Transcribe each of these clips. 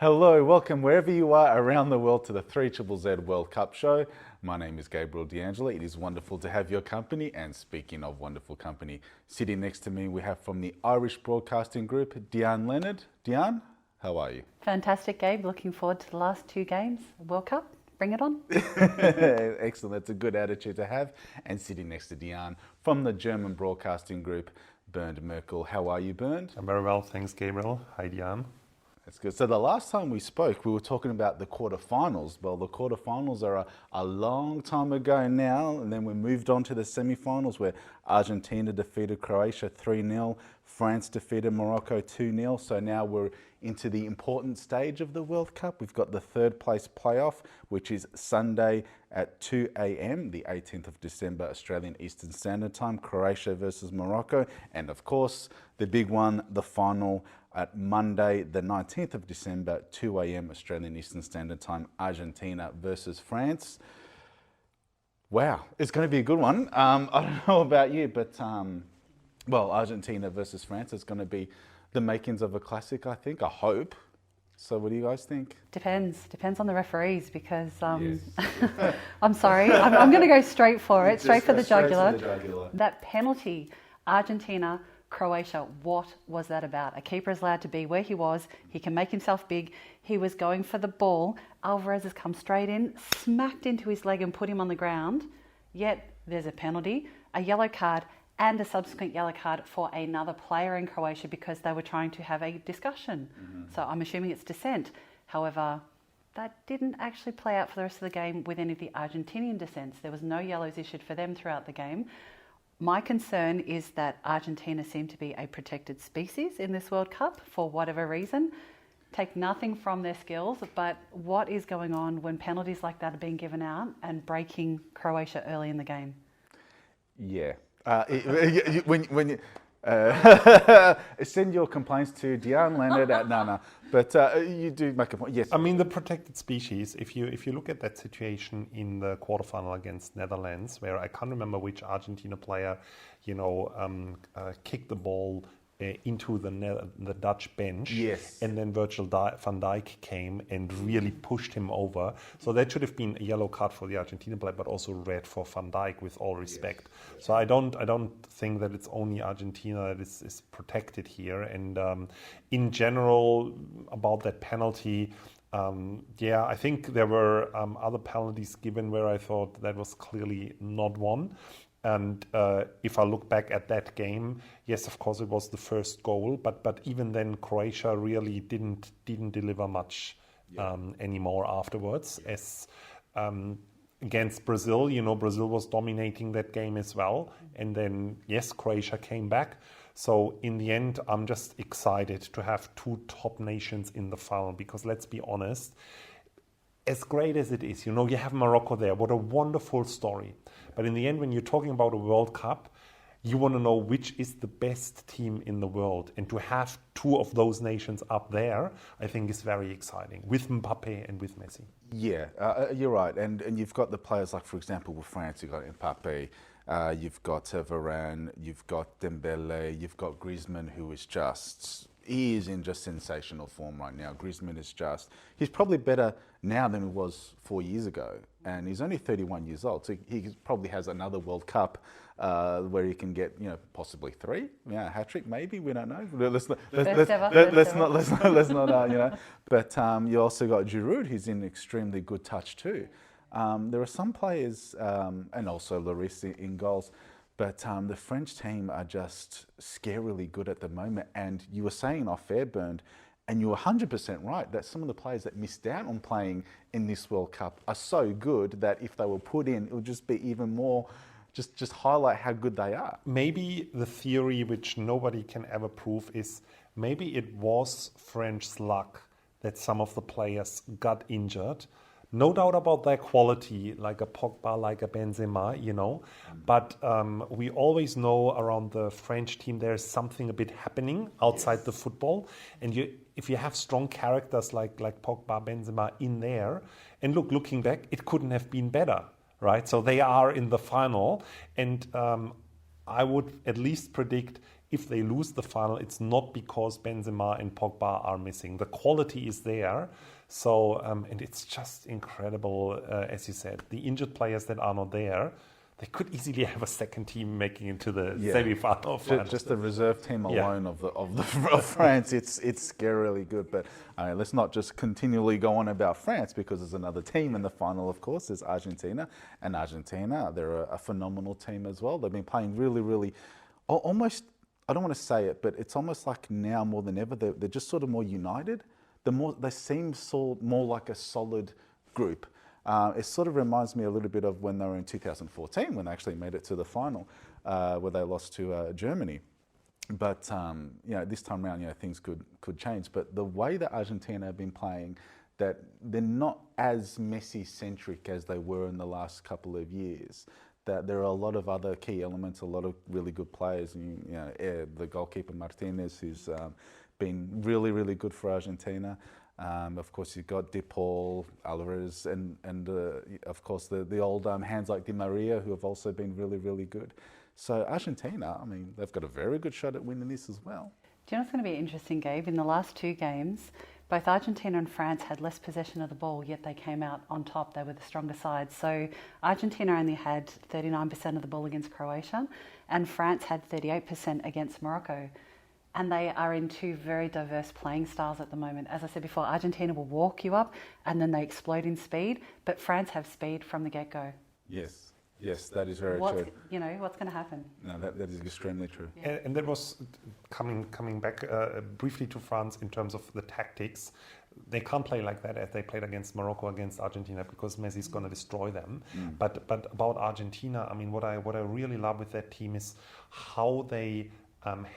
Hello, welcome wherever you are around the world to the 3ZZZ World Cup show. My name is Gabriel D'Angelo. It is wonderful to have your company. And speaking of wonderful company, sitting next to me we have from the Irish Broadcasting Group, DeArne Leonard. DeArne, how are you? Fantastic, Gabe. Looking forward to the last two games, World Cup. Bring it on. Excellent, that's a good attitude to have. And sitting next to DeArne from the German Broadcasting Group, Bernd Merkel. How are you, Bernd? I'm very well, thanks, Gabriel. Hi, DeArne. That's good. So the last time we spoke, we were talking about the quarterfinals. Well, the quarterfinals are a long time ago now, and then we moved on to the semifinals where Argentina defeated Croatia 3-0, France defeated Morocco 2-0. So now we're into the important stage of the World Cup. We've got the third place playoff, which is Sunday at 2 a.m, the 18th of December, Australian Eastern Standard Time, Croatia versus Morocco. And of course, the big one, the final at Monday, the 19th of December, 2 a.m, Australian Eastern Standard Time, Argentina versus France. Wow, it's going to be a good one. I don't know about you, but well, Argentina versus France is going to be the makings of a classic, I think, I hope. So what do you guys think? Depends on the referees because Yes. I'm sorry, I'm going to go straight for it, straight for the Straight to jugular. the jugular. That penalty, Argentina, Croatia, what was that about? A keeper is allowed to be where he was. He can make himself big. He was going for the ball. Alvarez has come straight in, smacked into his leg and put him on the ground. Yet there's a penalty, a yellow card and a subsequent yellow card for another player in Croatia because they were trying to have a discussion. So I'm assuming it's dissent. However, that didn't actually play out for the rest of the game with any of the Argentinian dissents. There was no yellows issued for them throughout the game. My concern is that Argentina seem to be a protected species in this World Cup for whatever reason. Take nothing from their skills, but what is going on when penalties like that are being given out and breaking Croatia early in the game? Yeah. Send your complaints to DeArne Leonard at no. But you do make a point. Yes. I mean, the protected species, if you look at that situation in the quarterfinal against Netherlands, where I can't remember which Argentina player, kicked the ball into the Dutch bench, Yes. and then Virgil van Dijk came and really pushed him over. So that should have been a yellow card for the Argentina player, but also red for Van Dijk, with all respect. Yes. So I don't think that it's only Argentina that is protected here. And in general, about that penalty, I think there were other penalties given where I thought that was clearly not one. And if I look back at that game, yes, of course, it was the first goal, but even then, Croatia really didn't deliver much anymore afterwards. As against Brazil, Brazil was dominating that game as well, and then yes, Croatia came back. So in the end, I'm just excited to have two top nations in the final because let's be honest. As great as it is, you have Morocco there. What a wonderful story. But in the end, when you're talking about a World Cup, you want to know which is the best team in the world. And to have two of those nations up there, I think is very exciting, with Mbappe and with Messi. Yeah, you're right. And you've got the players like, for example, with France, you've got Mbappe, you've got Varane, you've got Dembele, you've got Griezmann, who is just... He is in just sensational form right now. Griezmann is he's probably better now than he was 4 years ago. And he's only 31 years old. So he probably has another World Cup where he can get, possibly three. Yeah, a hat-trick maybe, we don't know. Let's not, But you also got Giroud, who's in extremely good touch too. There are some players, and also Lloris in goals, but the French team are just scarily good at the moment. And you were saying off air, Bernd, and you were 100% right, that some of the players that missed out on playing in this World Cup are so good that if they were put in, it would just be even more, just highlight how good they are. Maybe the theory, which nobody can ever prove, is maybe it was French luck that some of the players got injured. No doubt about their quality, like a Pogba, like a Benzema, But we always know around the French team there's something a bit happening outside the football. And if you have strong characters like Pogba, Benzema in there, and looking back, it couldn't have been better, right? So they are in the final. And I would at least predict if they lose the final, it's not because Benzema and Pogba are missing. The quality is there. So, and it's just incredible, as you said, the injured players that are not there, they could easily have a second team making into the semi-final. Just the reserve team alone of France, it's scarily good. But let's not just continually go on about France, because there's another team in the final, of course, is Argentina. And Argentina, they're a phenomenal team as well. They've been playing really, really, almost, I don't want to say it, but it's almost like now more than ever, they're just sort of more united. They seem more like a solid group. It sort of reminds me a little bit of when they were in 2014, when they actually made it to the final, where they lost to Germany. But this time around, things could change. But the way that Argentina have been playing, that they're not as Messi-centric as they were in the last couple of years. That there are a lot of other key elements, a lot of really good players. And, the goalkeeper Martinez, who's been really, really good for Argentina. Of course, you've got De Paul, Alvarez, and of course the old hands like Di Maria, who have also been really, really good. So Argentina, I mean, they've got a very good shot at winning this as well. Do you know what's going to be interesting, Gabe? In the last two games, both Argentina and France had less possession of the ball, yet they came out on top. They were the stronger side. So Argentina only had 39% of the ball against Croatia, and France had 38% against Morocco. And they are in two very diverse playing styles at the moment. As I said before, Argentina will walk you up and then they explode in speed, but France have speed from the get-go. Yes, that is very true. What's going to happen? No, that is extremely true. Yeah. And that was coming back briefly to France in terms of the tactics. They can't play like that as they played against Morocco, against Argentina, because Messi's going to destroy them. But about Argentina, I mean, what I really love with that team is how they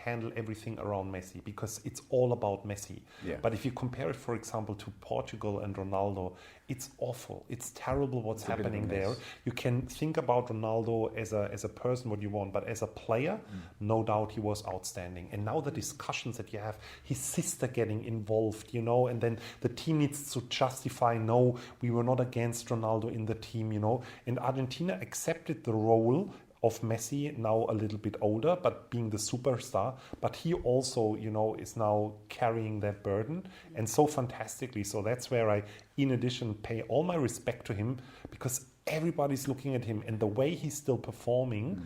handle everything around Messi, because it's all about Messi. Yeah. But if you compare it, for example, to Portugal and Ronaldo, it's awful. It's terrible what's happening there. You can think about Ronaldo as a person, what you want, but as a player, no doubt he was outstanding. And now the discussions that you have, his sister getting involved, and then the team needs to justify, no, we were not against Ronaldo in the team, And Argentina accepted the role of Messi, now a little bit older, but being the superstar. But he also, is now carrying that burden, and so fantastically. So that's where I, in addition, pay all my respect to him, because everybody's looking at him and the way he's still performing.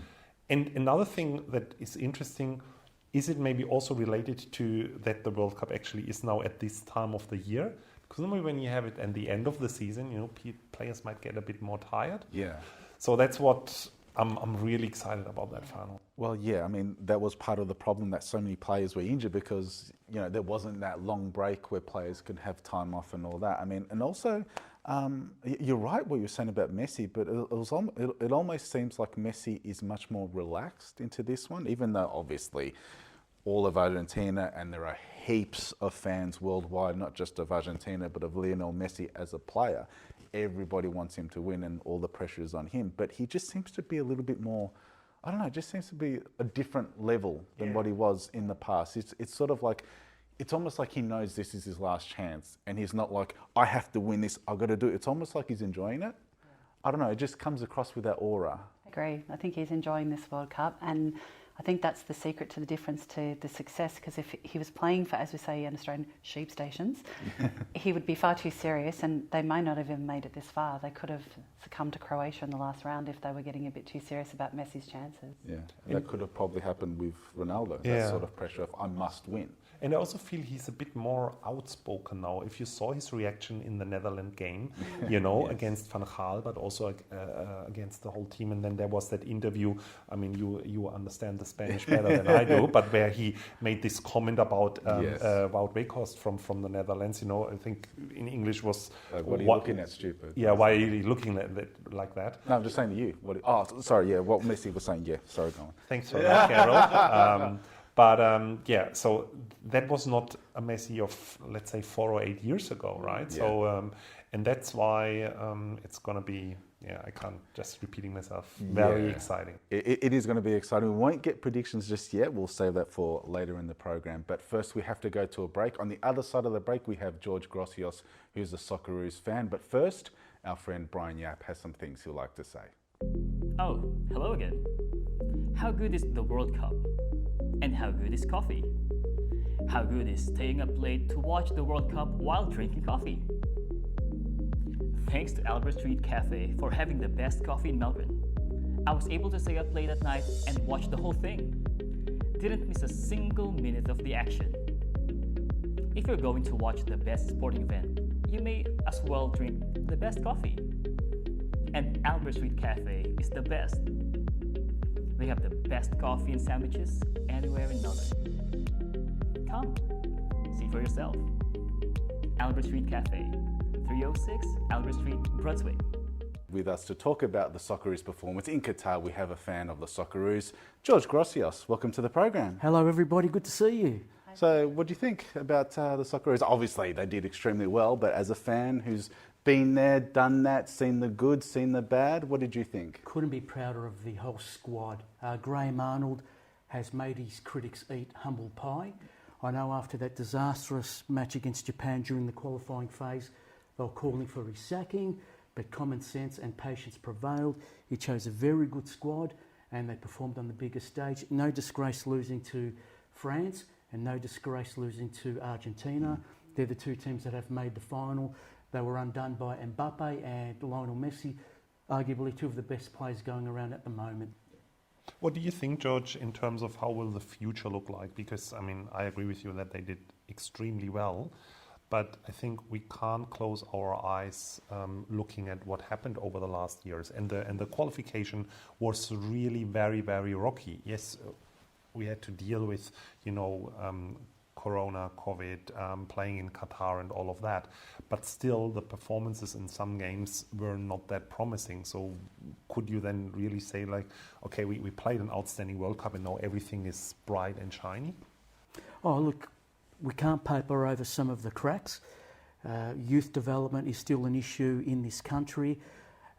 And another thing that is interesting, is it maybe also related to that the World Cup actually is now at this time of the year? Because normally when you have it at the end of the season, players might get a bit more tired. Yeah. So that's what I'm really excited about that final. Well, yeah, I mean, that was part of the problem, that so many players were injured, because, there wasn't that long break where players could have time off and all that. I mean, and also, you're right what you're saying about Messi, but it almost seems like Messi is much more relaxed into this one, even though obviously all of Argentina, and there are heaps of fans worldwide, not just of Argentina, but of Lionel Messi as a player. Everybody wants him to win and all the pressure is on him. But he just seems to be a little bit more, I don't know, just seems to be a different level than what he was in the past. It's sort of like, it's almost like he knows this is his last chance, and he's not like, I have to win this, I've got to do it. It's almost like he's enjoying it. I don't know, it just comes across with that aura. I agree. I think he's enjoying this World Cup, and I think that's the secret to the difference to the success, because if he was playing for, as we say in Australian, sheep stations, he would be far too serious, and they may not have even made it this far. They could have succumbed to Croatia in the last round if they were getting a bit too serious about Messi's chances. Yeah, that could have probably happened with Ronaldo, that sort of pressure of, I must win. And I also feel he's a bit more outspoken now. If you saw his reaction in the Netherlands game, against Van Gaal, but also against the whole team. And then there was that interview. I mean, you understand the Spanish better than I do, but where he made this comment about Wout Weghorst from the Netherlands. I think in English was, what are you looking at, stupid? Yeah, why are you looking at that like that? No, I'm just saying to you. What Messi was saying. Yeah, sorry, go on. Thanks for that, Carol. But so that was not a Messi of, let's say, 4 or 8 years ago, right? Yeah. So, and that's why it's going to be, I can't just repeating myself, very exciting. It is going to be exciting. We won't get predictions just yet. We'll save that for later in the program. But first, we have to go to a break. On the other side of the break, we have George Grosios, who's a Socceroos fan. But first, our friend Brian Yap has some things he'll like to say. Oh, hello again. How good is the World Cup? And how good is coffee? How good is staying up late to watch the World Cup while drinking coffee? Thanks to Albert Street Cafe for having the best coffee in Melbourne. I was able to stay up late at night and watch the whole thing. Didn't miss a single minute of the action. If you're going to watch the best sporting event, you may as well drink the best coffee. And Albert Street Cafe is the best. They have the best coffee and sandwiches anywhere in Melbourne. Come, see for yourself. Albert Street Cafe, 306 Albert Street, Brunswick. With us to talk about the Socceroos performance in Qatar, we have a fan of the Socceroos, George Grosios. Welcome to the program. Hello everybody, good to see you. So what do you think about the Socceroos? Obviously they did extremely well, but as a fan who's been there, done that, seen the good, seen the bad, what did you think? Couldn't be prouder of the whole squad. Graham Arnold has made his critics eat humble pie. I know after that disastrous match against Japan during the qualifying phase, they were calling for his sacking, but common sense and patience prevailed. He chose a very good squad and they performed on the biggest stage. No disgrace losing to France and no disgrace losing to Argentina. They're the two teams that have made the final. They were undone by Mbappe and Lionel Messi, arguably two of the best players going around at the moment. What do you think, George, in terms of how will the future look like? Because, I mean, I agree with you that they did extremely well, but I think we can't close our eyes looking at what happened over the last years. And the qualification was really very, very rocky. Yes, we had to deal with, Corona, COVID, playing in Qatar and all of that. But still, the performances in some games were not that promising. So could you then really say, like, okay, we played an outstanding World Cup and now everything is bright and shiny? Oh, look, we can't paper over some of the cracks. Youth development is still an issue in this country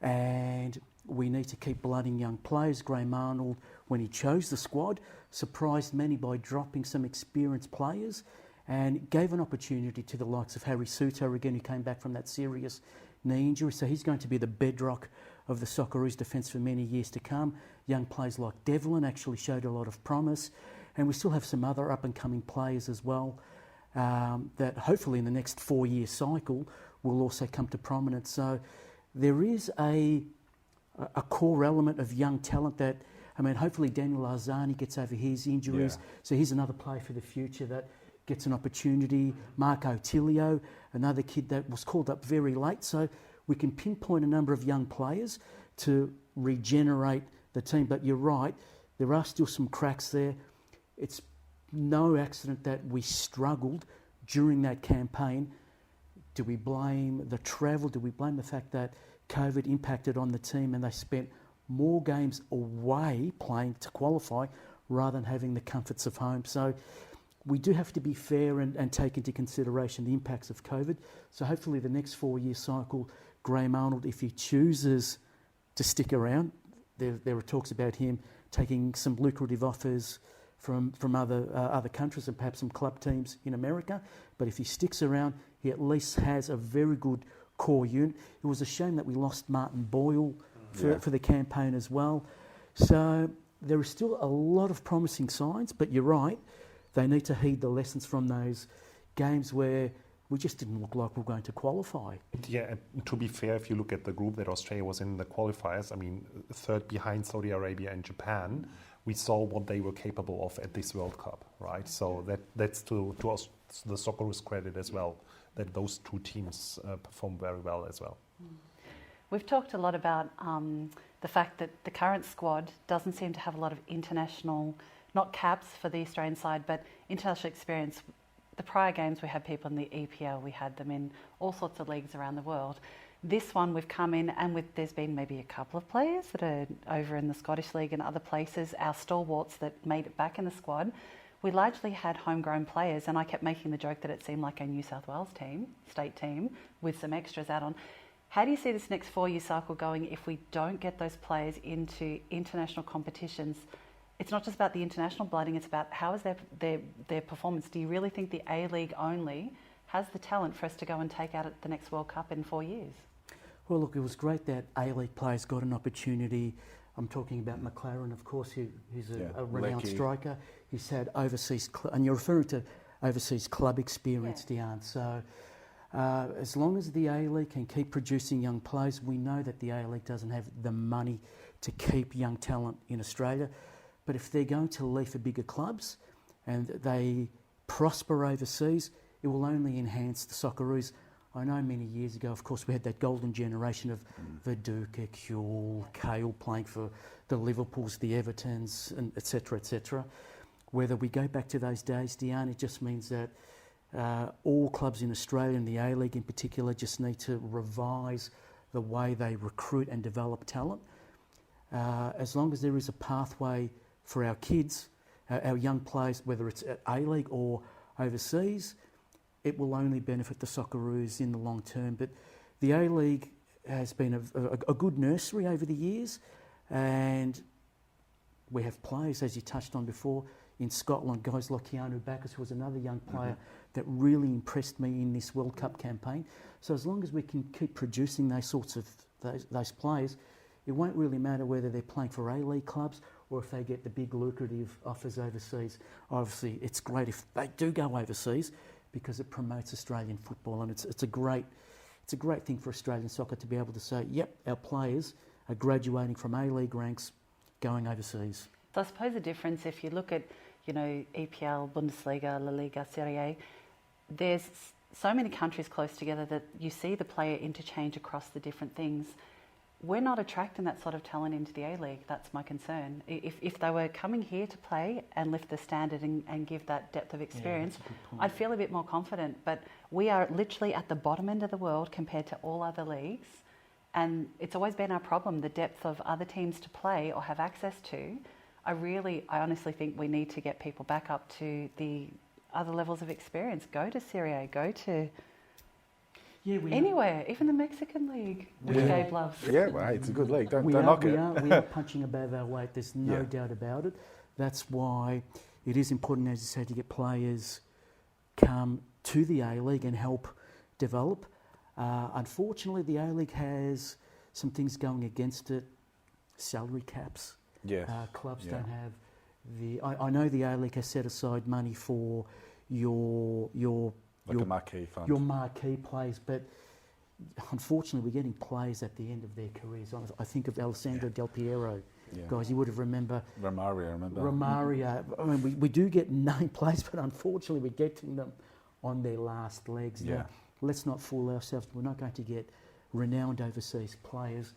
and we need to keep blooding young players. Graham Arnold, when he chose the squad, surprised many by dropping some experienced players and gave an opportunity to the likes of Harry Souttar again, who came back from that serious knee injury. So he's going to be the bedrock of the Socceroos defence for many years to come. Young players like Devlin actually showed a lot of promise. And we still have some other up-and-coming players as well that hopefully in the next 4-year cycle will also come to prominence. So there is a core element of young talent that, hopefully Daniel Arzani gets over his injuries. Yeah. So he's another player for the future that gets an opportunity. Marco Tilio, another kid that was called up very late. So we can pinpoint a number of young players to regenerate the team. But you're right, there are still some cracks there. It's no accident that we struggled during that campaign. Do we blame the travel? Do we blame the fact that COVID impacted on the team and they spent more games away playing to qualify rather than having the comforts of home? So we do have to be fair and take into consideration the impacts of COVID. So hopefully the next 4-year cycle, Graham Arnold, if he chooses to stick around, there are talks about him taking some lucrative offers from other countries and perhaps some club teams in America. But if he sticks around, he at least has a very good core unit. It was a shame that we lost Martin Boyle for the campaign as well. So there is still a lot of promising signs, but you're right, they need to heed the lessons from those games where we just didn't look like we were going to qualify. Yeah, and to be fair, if you look at the group that Australia was in the qualifiers, third behind Saudi Arabia and Japan, we saw what they were capable of at this World Cup, right? So that's to us, the Socceroos credit as well, that those two teams performed very well as well. We've talked a lot about the fact that the current squad doesn't seem to have a lot of international, not caps for the Australian side, but international experience. The prior games we had people in the EPL, we had them in all sorts of leagues around the world. This one we've come in and there's been maybe a couple of players that are over in the Scottish League and other places, our stalwarts that made it back in the squad. We largely had homegrown players and I kept making the joke that it seemed like a New South Wales team, state team, with some extras add on. How do you see this next 4-year cycle going if we don't get those players into international competitions? It's not just about the international blooding, it's about how is their performance. Do you really think the A-League only has the talent for us to go and take out at the next World Cup in 4 years? Well, look, it was great that A-League players got an opportunity I'm talking about McLaren, of course, who's a renowned Lecky. striker. He's had overseas, and you're referring to overseas club experience, DeArne. So as long as the A-League can keep producing young players, we know that the A-League doesn't have the money to keep young talent in Australia. But if they're going to leave for bigger clubs and they prosper overseas, it will only enhance the Socceroos. I know many years ago, of course, we had that golden generation of Viduka, Kuehl, Kale playing for the Liverpools, the Evertons, and et cetera, Whether we go back to those days, DeArne, it just means that all clubs in Australia, and the A-League in particular, just need to revise the way they recruit and develop talent. As long as there is a pathway for our kids, our young players, whether it's at A-League or overseas, it will only benefit the Socceroos in the long term. But the A-League has been a good nursery over the years, and we have players, as you touched on before, in Scotland, guys like Keanu Backus, who was another young player that really impressed me in this World Cup campaign. So as long as we can keep producing those sorts of those players, it won't really matter whether they're playing for A-League clubs or if they get the big lucrative offers overseas. Obviously, it's great if they do go overseas, because it promotes Australian football, and it's a great thing for Australian soccer to be able to say, yep, our players are graduating from A-League ranks, going overseas. So I suppose the difference, if you look at, EPL, Bundesliga, La Liga, Serie A, there's so many countries close together that you see the player interchange across the different things. We're not attracting that sort of talent into the A-League. That's my concern. If they were coming here to play and lift the standard and give that depth of experience, I'd feel a bit more confident. But we are literally at the bottom end of the world compared to all other leagues. And it's always been our problem, the depth of other teams to play or have access to. I honestly think we need to get people back up to the other levels of experience. Go to Serie A, go to anywhere, even the Mexican league, which Gabe loves. Yeah, well, hey, it's a good league. Don't We knock it. are punching above our weight. There's no doubt about it. That's why it is important, as you said, to get players come to the A-League and help develop. Unfortunately, the A-League has some things going against it. Salary caps. Yeah. Clubs don't have the... I know the A-League has set aside money for your a marquee fund. Your marquee players, but unfortunately we're getting players at the end of their careers. I think of Alessandro Del Piero. Guys, you would have remember Romario. I mean, we do get name players, but unfortunately we're getting them on their last legs. Now, let's not fool ourselves. We're not going to get renowned overseas players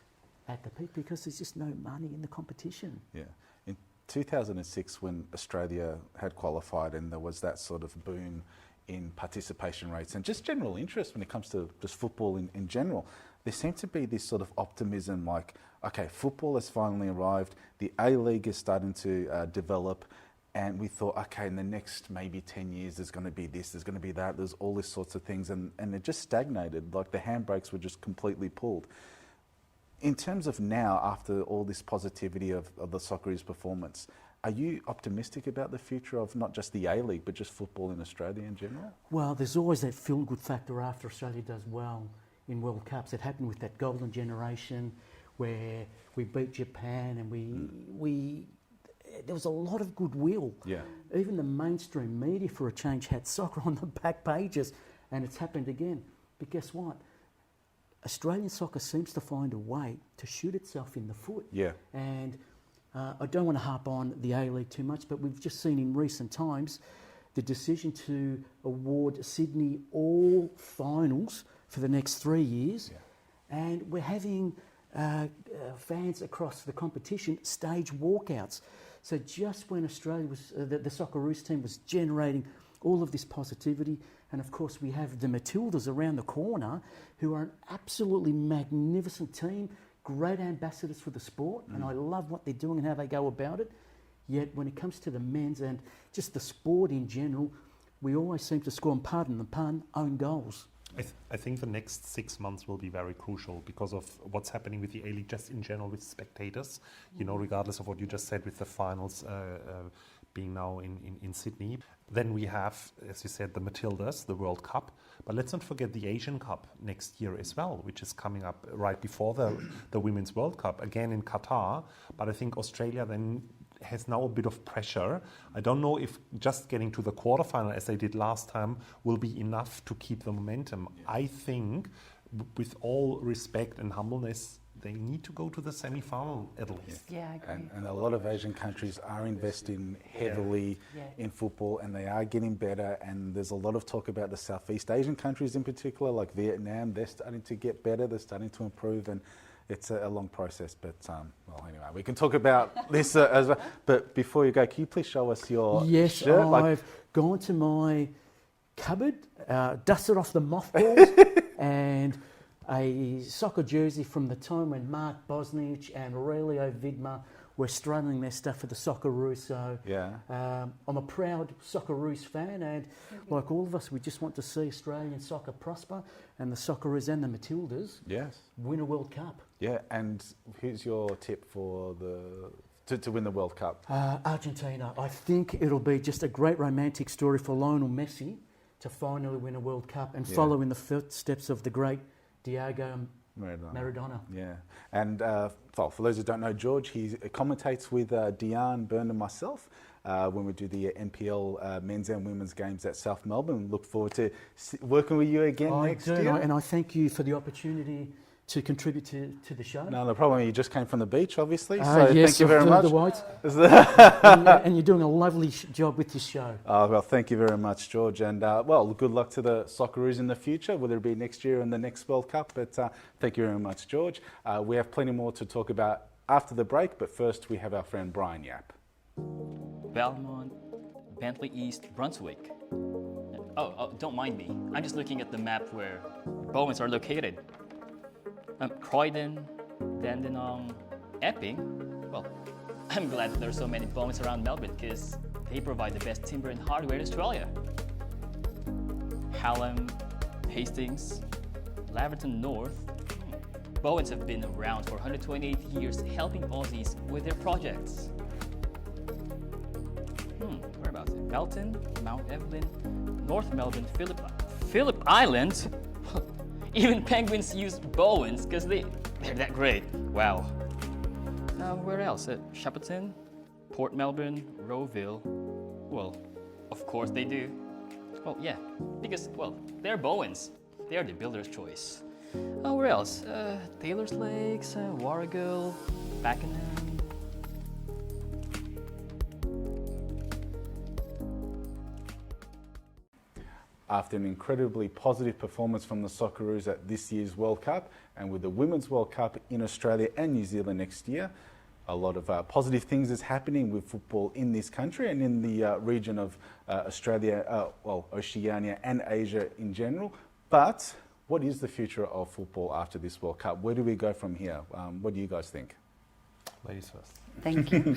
at the peak because there's just no money in the competition. Yeah. In 2006, when Australia had qualified and there was that sort of boom in participation rates and just general interest when it comes to just football in general, there seemed to be this sort of optimism like, okay, football has finally arrived, the A-League is starting to develop, and we thought, okay, in the next maybe 10 years there's going to be this, there's going to be that, there's all these sorts of things, and it just stagnated, like the handbrakes were just completely pulled. In terms of now, after all this positivity of the Socceroos' performance, are you optimistic about the future of not just the A-League, but just football in Australia in general? Well, there's always that feel-good factor after Australia does well in World Cups. It happened with that golden generation where we beat Japan and there was a lot of goodwill. Yeah. Even the mainstream media, for a change, had soccer on the back pages, and it's happened again. But guess what? Australian soccer seems to find a way to shoot itself in the foot. Yeah. And I don't want to harp on the A-League too much, but we've just seen in recent times the decision to award Sydney all finals for the next 3 years. Yeah. And we're having fans across the competition stage walkouts. So just when Australia was, the Socceroos team was generating all of this positivity, and of course we have the Matildas around the corner who are an absolutely magnificent team, great ambassadors for the sport, and I love what they're doing and how they go about it. Yet when it comes to the men's and just the sport in general, we always seem to score, and pardon the pun, own goals. I think the next 6 months will be very crucial because of what's happening with the A-League just in general with spectators. You know, regardless of what you just said with the finals being now in Sydney. Then we have, as you said, the Matildas, the World Cup. But let's not forget the Asian Cup next year as well, which is coming up right before the Women's World Cup, again in Qatar. But I think Australia then has now a bit of pressure. I don't know if just getting to the quarterfinal, as they did last time, will be enough to keep the momentum. Yeah. I think, with all respect and humbleness, they need to go to the semi-final at least. Yeah, I agree. And a lot of Asian countries are investing heavily in football, and they are getting better. And there's a lot of talk about the Southeast Asian countries in particular, like Vietnam. They're starting to get better. They're starting to improve, and it's a long process. But well, anyway, we can talk about this as well. But before you go, can you please show us your shirt? I've gone to my cupboard, dusted off the mothballs, and a soccer jersey from the time when Mark Bosnich and Aurelio Vidmar were struggling their stuff for the Socceroos. So I'm a proud Socceroos fan, and like all of us, we just want to see Australian soccer prosper, and the Socceroos and the Matildas win a World Cup. Yeah, and who's your tip for to win the World Cup? Argentina. I think it'll be just a great romantic story for Lionel Messi to finally win a World Cup and follow in the footsteps of the great Diego Maradona. Yeah, and for those who don't know George, he commentates with DeArne, Bernd and myself when we do the NPL men's and women's games at South Melbourne. Look forward to working with you again next year. And I thank you for the opportunity to contribute to the show. No problem. You just came from the beach, obviously, so yes, thank you very much. The white. And you're doing a lovely job with this show. Well, thank you very much, George. And, well, good luck to the Socceroos in the future, whether it be next year in the next World Cup. But thank you very much, George. We have plenty more to talk about after the break, but first we have our friend Brian Yap. Belmont, Bentley East, Brunswick. Oh, don't mind me. I'm just looking at the map where Bowens are located. Croydon, Dandenong, Epping. Well, I'm glad that there are so many Bowens around Melbourne because they provide the best timber and hardware in Australia. Hallam, Hastings, Laverton North. Bowens have been around for 128 years helping Aussies with their projects. Whereabouts? Elton, Mount Evelyn, North Melbourne, Phillip Island. Even penguins use Bowens because they're that great. Wow. Where else? Shepparton, Port Melbourne, Rowville. Well, of course they do. Well, yeah, because, well, they're Bowens. They are the builder's choice. Where else? Taylor's Lakes, Warragul, Pakenham. After an incredibly positive performance from the Socceroos at this year's World Cup, and with the Women's World Cup in Australia and New Zealand next year, a lot of positive things is happening with football in this country and in the region of Australia, Oceania and Asia in general. But what is the future of football after this World Cup? Where do we go from here? What do you guys think? Ladies first. Thank you.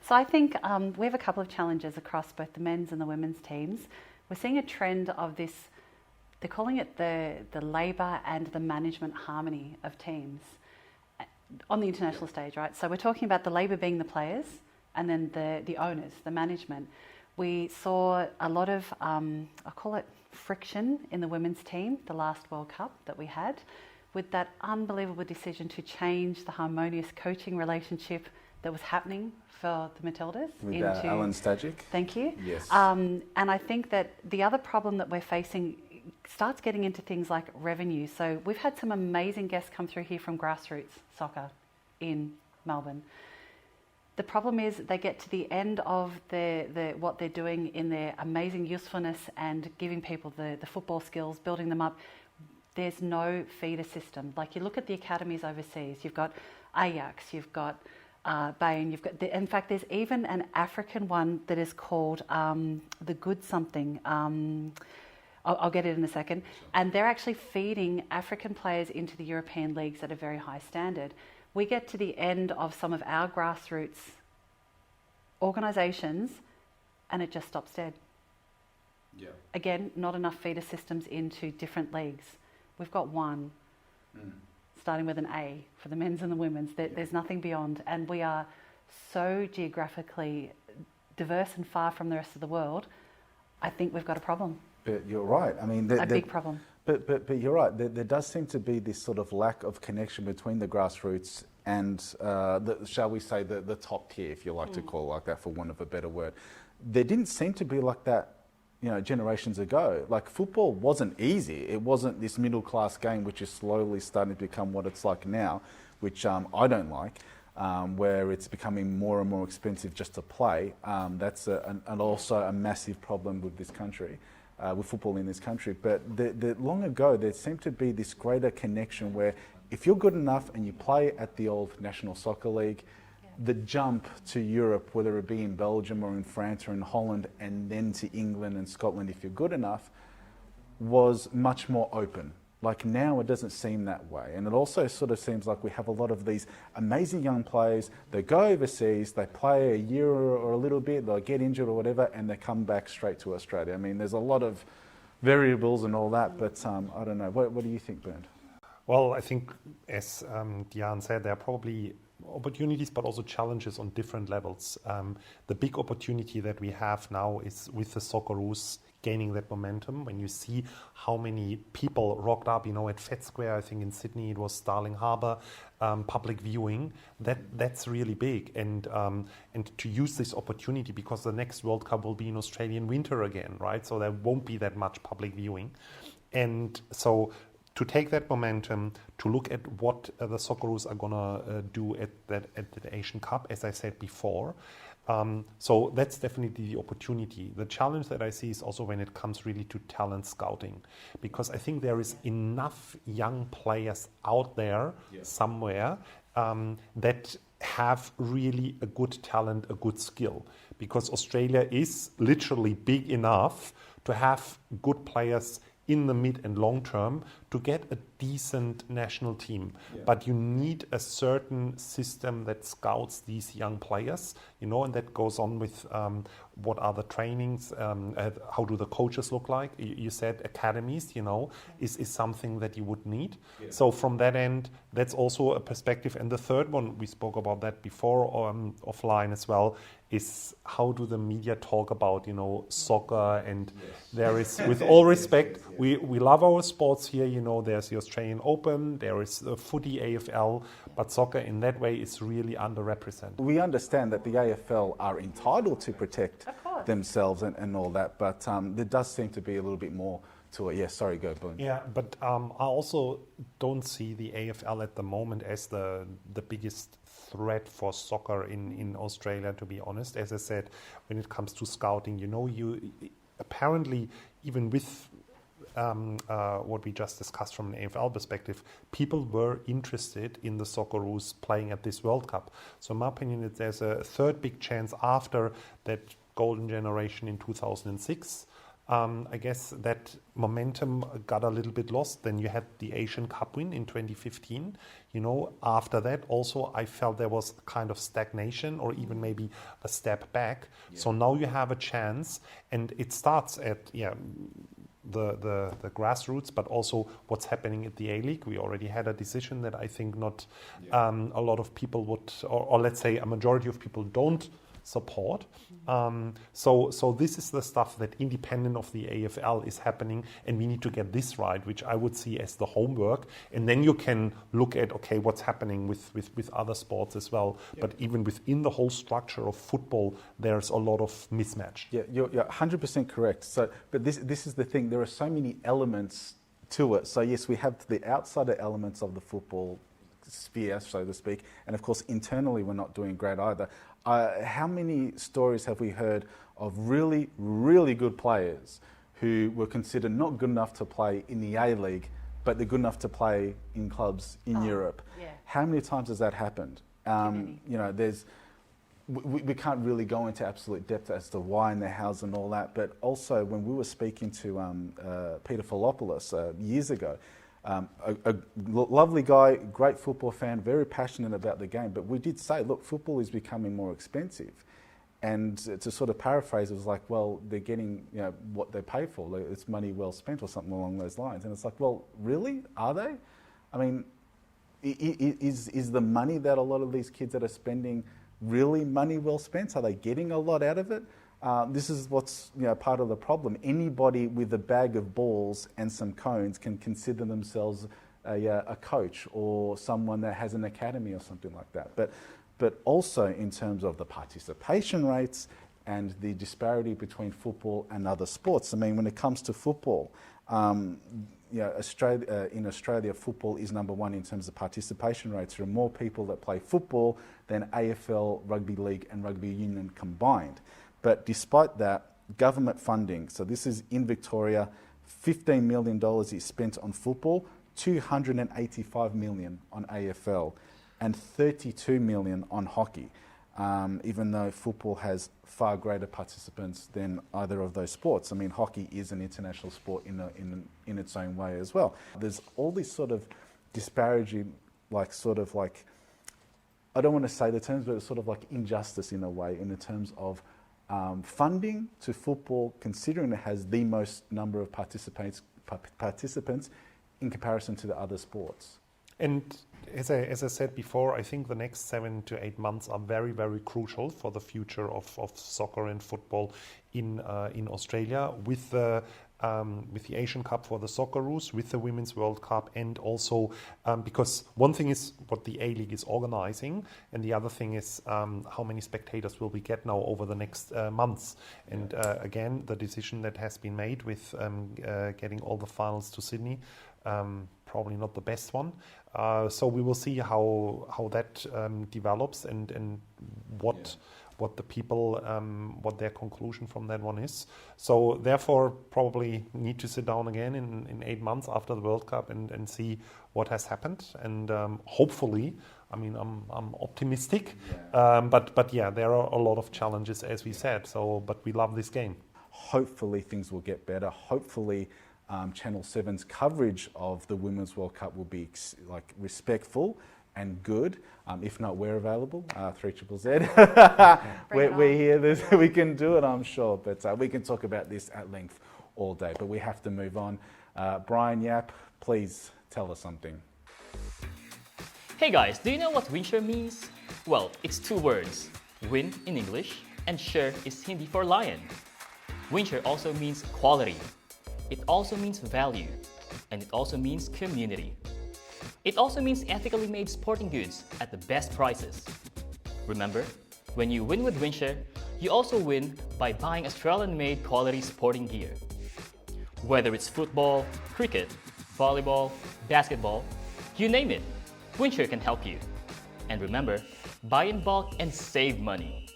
So I think we have a couple of challenges across both the men's and the women's teams. We're seeing a trend of this, they're calling it the labour and the management harmony of teams on the international stage, right? So we're talking about the labour being the players and then the owners, the management. We saw a lot of, I'll call it friction in the women's team, the last World Cup that we had, with that unbelievable decision to change the harmonious coaching relationship that was happening for the Matildas. With Alan Stajic. Thank you. Yes. And I think that the other problem that we're facing starts getting into things like revenue. So we've had some amazing guests come through here from grassroots soccer in Melbourne. The problem is they get to the end of what they're doing in their amazing usefulness and giving people the football skills, building them up. There's no feeder system. Like you look at the academies overseas, you've got Ajax, you've got Bayern, you've got, in fact, there's even an African one that is called the Good Something. I'll get it in a second. And they're actually feeding African players into the European leagues at a very high standard. We get to the end of some of our grassroots organisations and it just stops dead. Yeah. Again, not enough feeder systems into different leagues. We've got one, starting with an A for the men's and the women's. There's nothing beyond. And we are so geographically diverse and far from the rest of the world, I think we've got a problem. But you're right. I mean, A big problem. But you're right. There does seem to be this sort of lack of connection between the grassroots and, shall we say, the top tier, if you like to call it like that, for want of a better word. There didn't seem to be like that, you know, generations ago. Like, football wasn't easy. It wasn't this middle class game which is slowly starting to become what it's like now, which I don't like. Where it's becoming more and more expensive just to play. That's and also a massive problem with this country, with football in this country. But long ago, there seemed to be this greater connection where if you're good enough and you play at the old National Soccer League, the jump to Europe, whether it be in Belgium or in France or in Holland, and then to England and Scotland, if you're good enough, was much more open. Like, now it doesn't seem that way. And it also sort of seems like we have a lot of these amazing young players. They go overseas, they play a year or a little bit, they'll get injured or whatever, and they come back straight to Australia. I mean, there's a lot of variables and all that, but I don't know. What do you think, Bernd? Well, I think, as DeArne said, there are probably opportunities but also challenges on different levels. The big opportunity that we have now is with the Socceroos gaining that momentum. When you see how many people rocked up, you know, at Fed Square, I think in Sydney it was Darling Harbour, public viewing, that's really big. And to use this opportunity, because the next World Cup will be in Australian winter again, right? So there won't be that much public viewing. And so to take that momentum, to look at what the Socceroos are going to do at the Asian Cup, as I said before. So that's definitely the opportunity. The challenge that I see is also when it comes really to talent scouting, because I think there is enough young players out there somewhere that have really a good talent, a good skill, because Australia is literally big enough to have good players in the mid and long term to get a decent national team. Yeah. But you need a certain system that scouts these young players, you know, and that goes on with what are the trainings, how do the coaches look like? You said academies, you know, is something that you would need. Yeah. So from that end, that's also a perspective. And the third one, we spoke about that before offline as well, is how do the media talk about, you know, soccer? And there is, with all respect, we love our sports here, you know, there's the Australian Open, there is the footy AFL, but soccer in that way is really underrepresented. We understand that the AFL are entitled to protect themselves and all that, but there does seem to be a little bit more to it. Yeah, sorry, go, Boone. Yeah, but I also don't see the AFL at the moment as the biggest threat for soccer in Australia, to be honest. As I said, when it comes to scouting, you know, you apparently, even with what we just discussed from an AFL perspective, people were interested in the Socceroos playing at this World Cup. So in my opinion, there's a third big chance after that golden generation in 2006. I guess that momentum got a little bit lost. Then you had the Asian Cup win in 2015. You know, after that also I felt there was kind of stagnation or even maybe a step back. Yeah. So now you have a chance, and it starts at the grassroots, but also what's happening at the A-League. We already had a decision that I think not a lot of people would, or let's say a majority of people don't support. So this is the stuff that independent of the AFL is happening, and we need to get this right, which I would see as the homework. And then you can look at, okay, what's happening with other sports as well. Yeah. But even within the whole structure of football, there's a lot of mismatch. Yeah, you're 100% correct. So, but this is the thing. There are so many elements to it. So yes, we have the outsider elements of the football sphere, so to speak, and of course internally we're not doing great either. How many stories have we heard of really, really good players who were considered not good enough to play in the A-League, but they're good enough to play in clubs in Europe? Yeah. How many times has that happened? You know, we can't really go into absolute depth as to why and the hows and all that, but also when we were speaking to Peter Filopoulos years ago, a lovely guy, great football fan, very passionate about the game. But we did say, look, football is becoming more expensive. And to sort of paraphrase, it was like, well, they're getting, you know, what they pay for. It's money well spent or something along those lines. And it's like, well, really? Are they? I mean, is the money that a lot of these kids that are spending really money well spent? Are they getting a lot out of it? This is what's part of the problem. Anybody with a bag of balls and some cones can consider themselves a coach or someone that has an academy or something like that. But also in terms of the participation rates and the disparity between football and other sports. I mean, when it comes to football, in Australia, football is number one in terms of participation rates. There are more people that play football than AFL, rugby league and rugby union combined. But despite that, government funding, so this is in Victoria, $15 million is spent on football, $285 million on AFL and $32 million on hockey, even though football has far greater participants than either of those sports. I mean, hockey is an international sport in its own way as well. There's all this sort of disparaging, I don't want to say the terms, but it's sort of like injustice in a way, in the terms of funding to football, considering it has the most number of participants in comparison to the other sports. And as I said before, I think the next 7 to 8 months are very, very crucial for the future of soccer and football in Australia, with the Asian Cup for the Socceroos, with the Women's World Cup, and also because one thing is what the A-League is organizing, and the other thing is how many spectators will we get now over the next months. And again, the decision that has been made with getting all the finals to Sydney, probably not the best one. So we will see how that develops and what the people, what their conclusion from that one is. So therefore, probably need to sit down again in 8 months after the World Cup and see what has happened. And hopefully, I mean, I'm optimistic, but yeah, there are a lot of challenges, as we said. So, but we love this game. Hopefully things will get better. Hopefully Channel 7's coverage of the Women's World Cup will be respectful and good. If not, we're available, 3ZZZ. we're here, we can do it, I'm sure. But we can talk about this at length all day. But we have to move on. Brian Yap, please tell us something. Hey guys, do you know what WinShare means? Well, it's 2 words. Win in English and share is Hindi for lion. WinShare also means quality. It also means value. And it also means community. It also means ethically made sporting goods at the best prices. Remember, when you win with WinShare, you also win by buying Australian-made quality sporting gear. Whether it's football, cricket, volleyball, basketball, you name it, WinShare can help you. And remember, buy in bulk and save money.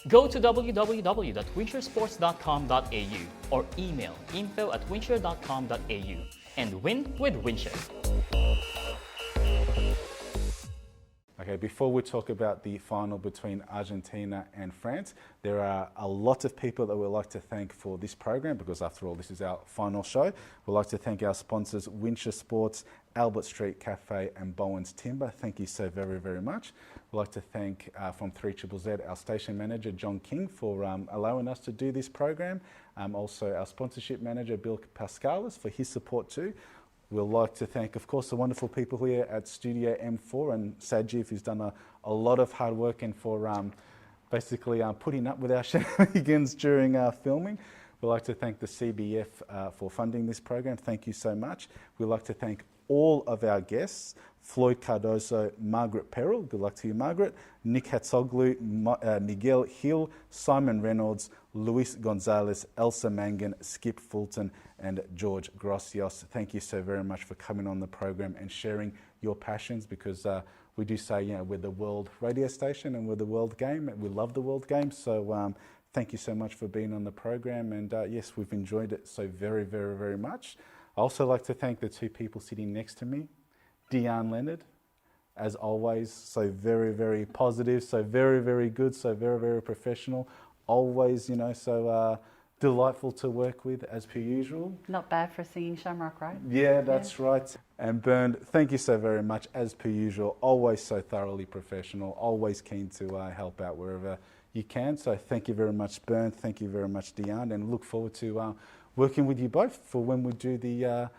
Go to www.winsharesports.com.au or email info@winshare.com.au and win with WinShare. Okay, before we talk about the final between Argentina and France, there are a lot of people that we'd like to thank for this program, because after all, this is our final show. We'd like to thank our sponsors, WinShare Sports, Albert Street Cafe and Bowen's Timber. Thank you so very, very much. We'd like to thank from 3ZZZ our station manager, John King, for allowing us to do this program. Also our sponsorship manager, Bill Pascalis, for his support too. We'd like to thank, of course, the wonderful people here at Studio M4 and Sajiv, who's done a lot of hard work and for basically putting up with our shenanigans during filming. We'd like to thank the CBF for funding this program. Thank you so much. We'd like to thank all of our guests, Floyd Cardoso, Margaret Perrell, good luck to you, Margaret, Nick Hatzoglu, Miguel Hill, Simon Reynolds, Luis Gonzalez, Elsa Mangan, Skip Fulton, and George Grosios. Thank you so very much for coming on the program and sharing your passions, because we do say, we're the world radio station and we're the world game, and we love the world game. So thank you so much for being on the program, and yes, we've enjoyed it so very, very, very much. I also like to thank the 2 people sitting next to me, DeArne Leonard, as always, so very, very positive, so very, very good, so very, very professional, always, so delightful to work with as per usual. Not bad for a singing shamrock, right? Yeah, that's right. And Bernd, thank you so very much, as per usual, always so thoroughly professional, always keen to help out wherever you can. So thank you very much, Bernd, thank you very much, DeArne, and look forward to working with you both for when we do the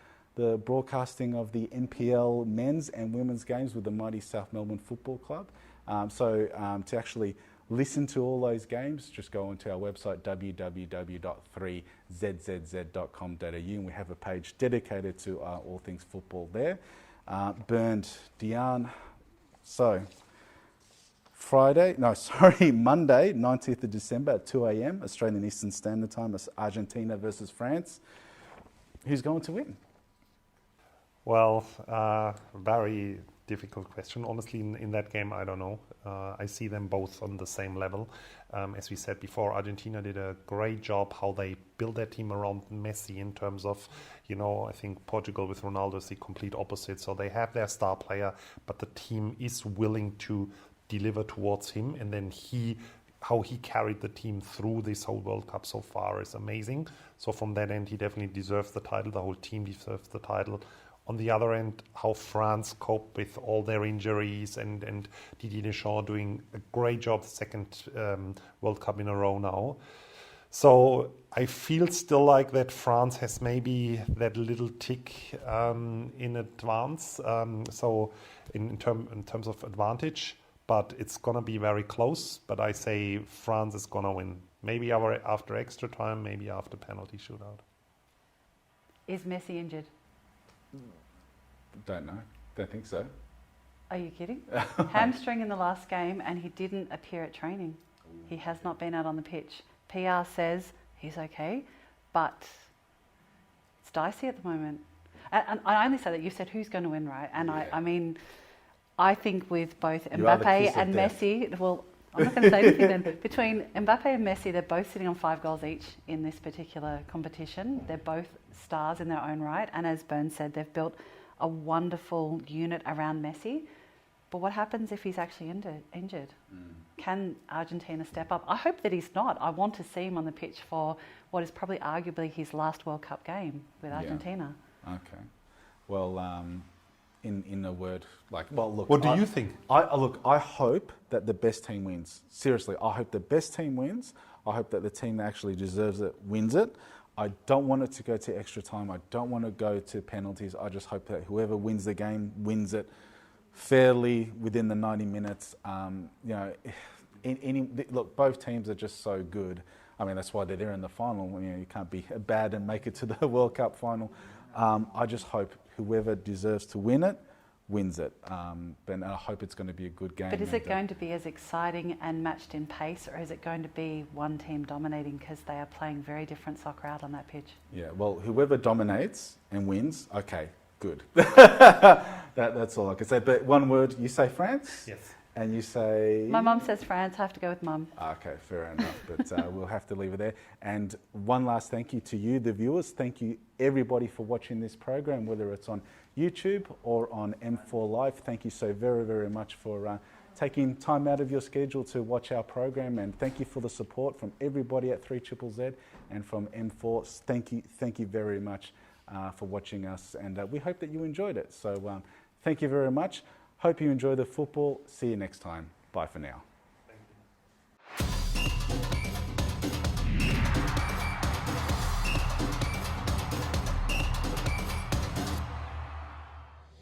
broadcasting of the NPL men's and women's games with the mighty South Melbourne Football Club. To actually listen to all those games, just go onto our website www.3zzz.com.au, and we have a page dedicated to all things football there. Bernd, DeArne, so Monday, 19th of December at 2 a.m. Australian Eastern Standard Time, Argentina versus France. Who's going to win? Well, very difficult question. Honestly, in that game, I don't know. I see them both on the same level. As we said before, Argentina did a great job how they built their team around Messi in terms of, I think Portugal with Ronaldo is the complete opposite. So they have their star player, but the team is willing to deliver towards him. And then how he carried the team through this whole World Cup so far is amazing. So from that end, he definitely deserves the title. The whole team deserves the title. On the other end, how France coped with all their injuries and Didier Deschamps doing a great job, the second World Cup in a row now. So I feel still like that France has maybe that little tick in advance. So in terms of advantage, but it's going to be very close. But I say France is going to win. Maybe after extra time, maybe after penalty shootout. Is Messi injured? Don't know. Don't think so. Are you kidding? Hamstring in the last game, and he didn't appear at training. He has not been out on the pitch. PR says he's okay, but it's dicey at the moment. And I only say that. You said who's going to win, right? And yeah. I mean, I think with both You are the Mbappe kiss of and death. Messi, well, I'm not going to say anything then. Between Mbappe and Messi, they're both sitting on 5 goals each in this particular competition. They're both stars in their own right. And as Bernd said, they've built a wonderful unit around Messi. But what happens if he's actually injured? Can Argentina step up? I hope that he's not. I want to see him on the pitch for what is probably arguably his last World Cup game with Argentina. Yeah. Okay. Well, in a word, look. What do you think? I hope that the best team wins. Seriously, I hope the best team wins. I hope that the team that actually deserves it wins it. I don't want it to go to extra time. I don't want to go to penalties. I just hope that whoever wins the game wins it fairly within the 90 minutes. Look, both teams are just so good. I mean, that's why they're there in the final. You can't be bad and make it to the World Cup final. I just hope whoever deserves to win it wins it. And I hope it's going to be a good game. But is it going to be as exciting and matched in pace, or is it going to be one team dominating because they are playing very different soccer out on that pitch? Yeah, well, whoever dominates and wins, okay, good. That's all I can say. But one word, you say France? Yes. And you say... My mum says France. I have to go with mum. Okay, fair enough. But we'll have to leave it there. And one last thank you to you, the viewers. Thank you, everybody, for watching this program, whether it's on YouTube or on M4 Live. Thank you so very, very much for taking time out of your schedule to watch our program. And thank you for the support from everybody at 3ZZZ and from M4. Thank you very much for watching us. And we hope that you enjoyed it. So thank you very much. Hope you enjoy the football. See you next time. Bye for now.